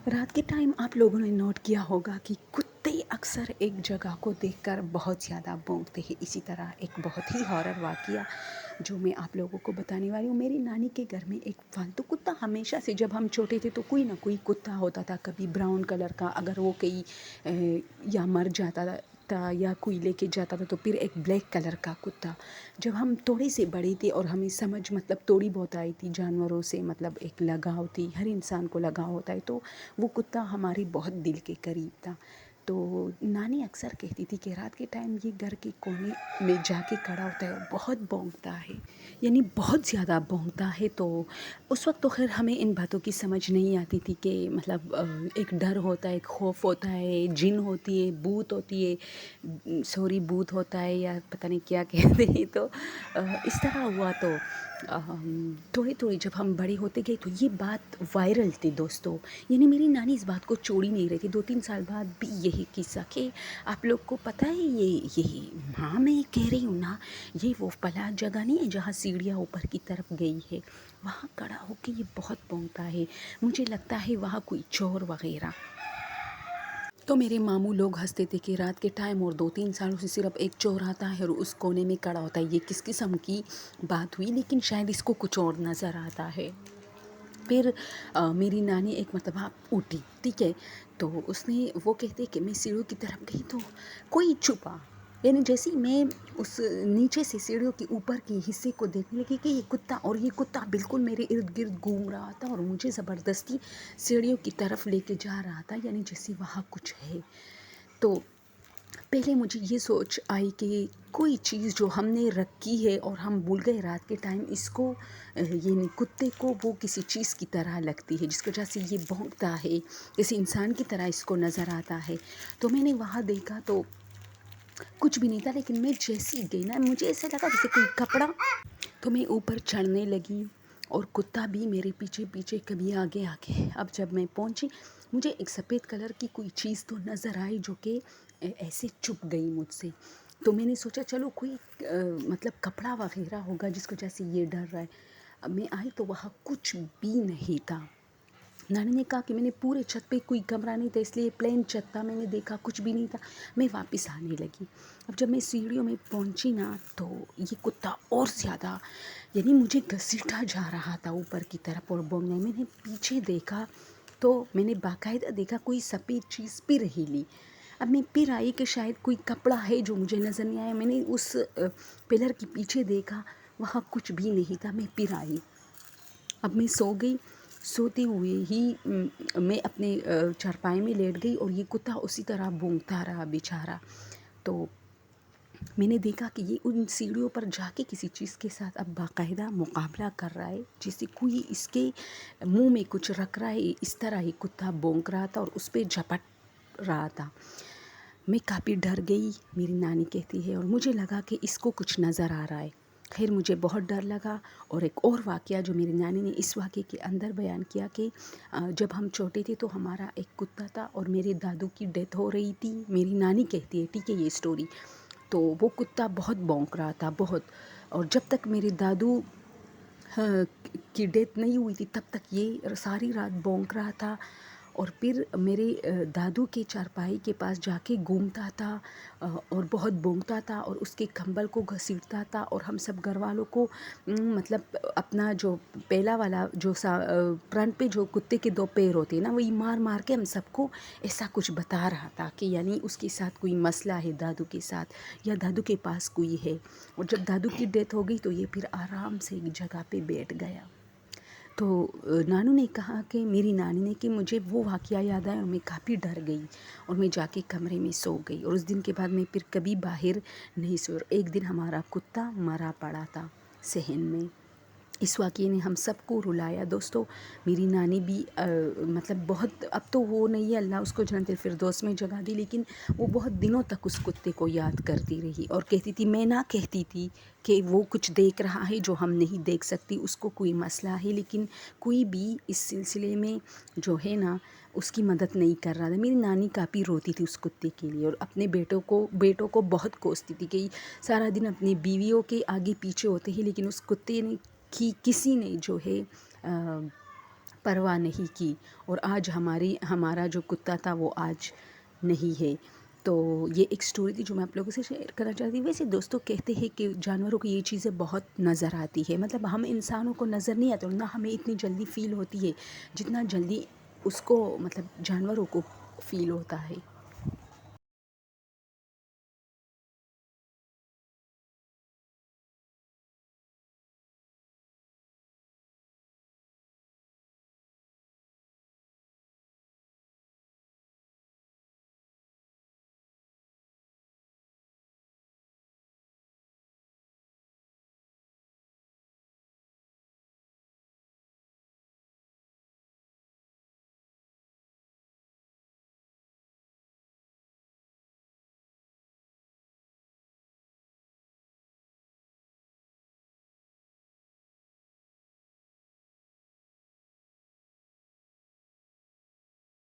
रात के टाइम आप लोगों ने नोट किया होगा कि कुत्ते अक्सर एक जगह को देखकर बहुत ज़्यादा भौंकते हैं। इसी तरह एक बहुत ही हॉरर वाक़या जो मैं आप लोगों को बताने वाली हूँ। मेरी नानी के घर में एक पालतू कुत्ता हमेशा से, जब हम छोटे थे तो कोई ना कोई कुत्ता होता था। कभी ब्राउन कलर का, अगर वो कहीं या मर जाता था या कोई लेके जाता था तो फिर एक ब्लैक कलर का कुत्ता। जब हम थोड़े से बड़े थे और हमें समझ मतलब थोड़ी बहुत आई थी, जानवरों से मतलब एक लगाव थी, हर इंसान को लगाव होता है, तो वो कुत्ता हमारे बहुत दिल के करीब था। तो नानी अक्सर कहती थी कि रात के टाइम ये घर के कोने में जाके खड़ा होता है और बहुत भौंकता है, यानी बहुत ज़्यादा भौंकता है। तो उस वक्त तो खैर हमें इन बातों की समझ नहीं आती थी कि मतलब एक डर होता है, एक खौफ होता है, जिन होती है, भूत होती है, सॉरी भूत होता है या पता नहीं क्या कहते हैं। तो इस तरह हुआ। तो थोड़ी थोड़ी जब हम बड़े होते गए तो ये बात वायरल थी दोस्तों, यानी मेरी नानी इस बात को छोड़ ही नहीं रही थी। 2-3 साल बाद भी यही किस्सा कि आप लोग को पता है ये यही, हाँ मैं कह रही हूँ ना, ये वो फला जगह नहीं है जहाँ सीढ़ियाँ ऊपर की तरफ गई है, वहाँ खड़ा होके ये बहुत भौंकता है, मुझे लगता है वहाँ कोई चोर वगैरह। तो मेरे मामू लोग हंसते थे कि रात के टाइम और 2-3 सालों से सिर्फ एक चोर आता है और उस कोने में खड़ा होता है, ये किस किस्म की बात हुई। लेकिन शायद इसको कुछ और नज़र आता है। फिर मेरी नानी एक मरतबा उठी, ठीक है, तो उसने वो कहते कि मैं सीढ़ियों की तरफ गई तो कोई छुपा, यानी जैसे ही मैं उस नीचे से सीढ़ियों के ऊपर के हिस्से को देखने लगी कि ये कुत्ता, और ये कुत्ता बिल्कुल मेरे इर्द गिर्द घूम रहा था और मुझे ज़बरदस्ती सीढ़ियों की तरफ लेके जा रहा था, यानी जैसे वहाँ कुछ है। तो पहले मुझे ये सोच आई कि कोई चीज़ जो हमने रखी है और हम भूल गए रात के टाइम इसको, यानी कुत्ते को वो किसी चीज़ की तरह लगती है जिसकी वजह से ये भौंकता है, किसी इंसान की तरह इसको नज़र आता है। तो मैंने वहाँ देखा तो कुछ भी नहीं था, लेकिन मैं जैसी गई ना, मुझे ऐसा लगा जैसे कोई कपड़ा। तो मैं ऊपर चढ़ने लगी और कुत्ता भी मेरे पीछे पीछे, कभी आगे आगे। अब जब मैं पहुंची, मुझे एक सफ़ेद कलर की कोई चीज़ तो नज़र आई जो कि ऐसे चुप गई मुझसे। तो मैंने सोचा चलो कोई मतलब कपड़ा वगैरह होगा जिसकी वजह से ये डर रहा है। अब मैं आई तो वहाँ कुछ भी नहीं था। नानी ने कहा कि मैंने पूरे छत पे, कोई कमरा नहीं था इसलिए प्लेन छत था, मैंने देखा कुछ भी नहीं था। मैं वापस आने लगी। अब जब मैं सीढ़ियों में पहुंची ना तो ये कुत्ता और ज़्यादा, यानी मुझे घसीटा जा रहा था ऊपर की तरफ और भौंकने। मैंने पीछे देखा तो मैंने बाकायदा देखा कोई सफ़ेद चीज़ फिर हिली। अब मैं फिर आई कि शायद कोई कपड़ा है जो मुझे नज़र नहीं आया। मैंने उस पिलर के पीछे देखा, वहाँ कुछ भी नहीं था। मैं फिर आई। अब मैं सो गई। सोते हुए ही मैं अपने चारपाई में लेट गई और ये कुत्ता उसी तरह भौंकता रहा बेचारा। तो मैंने देखा कि ये उन सीढ़ियों पर जाके किसी चीज़ के साथ अब बाकायदा मुकाबला कर रहा है, जैसे कोई इसके मुंह में कुछ रख रहा है। इस तरह ही कुत्ता भौंक रहा था और उस पर झपट रहा था। मैं काफ़ी डर गई, मेरी नानी कहती है, और मुझे लगा कि इसको कुछ नज़र आ रहा है। खैर मुझे बहुत डर लगा। और एक और वाक़या जो मेरी नानी ने इस वाक़े के अंदर बयान किया कि जब हम छोटे थे तो हमारा एक कुत्ता था और मेरे दादू की डेथ हो रही थी। मेरी नानी कहती है, ठीक है ये स्टोरी। तो वो कुत्ता बहुत भौंक रहा था, बहुत। और जब तक मेरे दादू हाँ, की डेथ नहीं हुई थी तब तक ये सारी रात भौंक रहा था। और फिर मेरे दादू के चारपाई के पास जाके घूमता था और बहुत भौंकता था और उसके कंबल को घसीटता था। और हम सब घर वालों को मतलब अपना जो पहला वाला जो फ्रंट पे जो कुत्ते के 2 पैर होते हैं ना, वही मार मार के हम सबको ऐसा कुछ बता रहा था कि यानी उसके साथ कोई मसला है दादू के साथ, या दादू के पास कोई है। और जब दादू की डेथ हो गई तो ये फिर आराम से एक जगह पे बैठ गया। तो नानू ने कहा कि मेरी नानी ने कि मुझे वो वाक़या याद आया और मैं काफ़ी डर गई और मैं जाके कमरे में सो गई। और उस दिन के बाद मैं फिर कभी बाहर नहीं सोई। और एक दिन हमारा कुत्ता मरा पड़ा था सहन में। इस वाक़ये ने हम सबको रुलाया दोस्तों। मेरी नानी भी मतलब बहुत, अब तो वो नहीं है, अल्लाह उसको जन्नतुल फिरदौस में जगह दी, लेकिन वो बहुत दिनों तक उस कुत्ते को याद करती रही और कहती थी, मैं ना कहती थी कि वो कुछ देख रहा है जो हम नहीं देख सकती, उसको कोई मसला है, लेकिन कोई भी इस सिलसिले में जो है ना उसकी मदद नहीं कर रहा था। मेरी नानी काफ़ी रोती थी उस कुत्ते के लिए और अपने बेटों को बहुत कोसती थी कि सारा दिन अपनी बीवियों के आगे पीछे होते हैं, लेकिन उस कुत्ते ने कि किसी ने जो है پرواہ نہیں کی، اور آج ہمارا جو کتا تھا وہ آج نہیں ہے۔ تو یہ ایک سٹوری تھی جو میں آپ لوگوں سے شیئر کرنا چاہتی ہوں۔ ویسے دوستوں کہتے ہیں کہ جانوروں کو یہ چیزیں بہت نظر آتی ہے، مطلب ہم انسانوں کو نظر نہیں آتے، نہ ہمیں اتنی جلدی فیل ہوتی ہے جتنا جلدی اس کو مطلب جانوروں کو فیل ہوتا ہے۔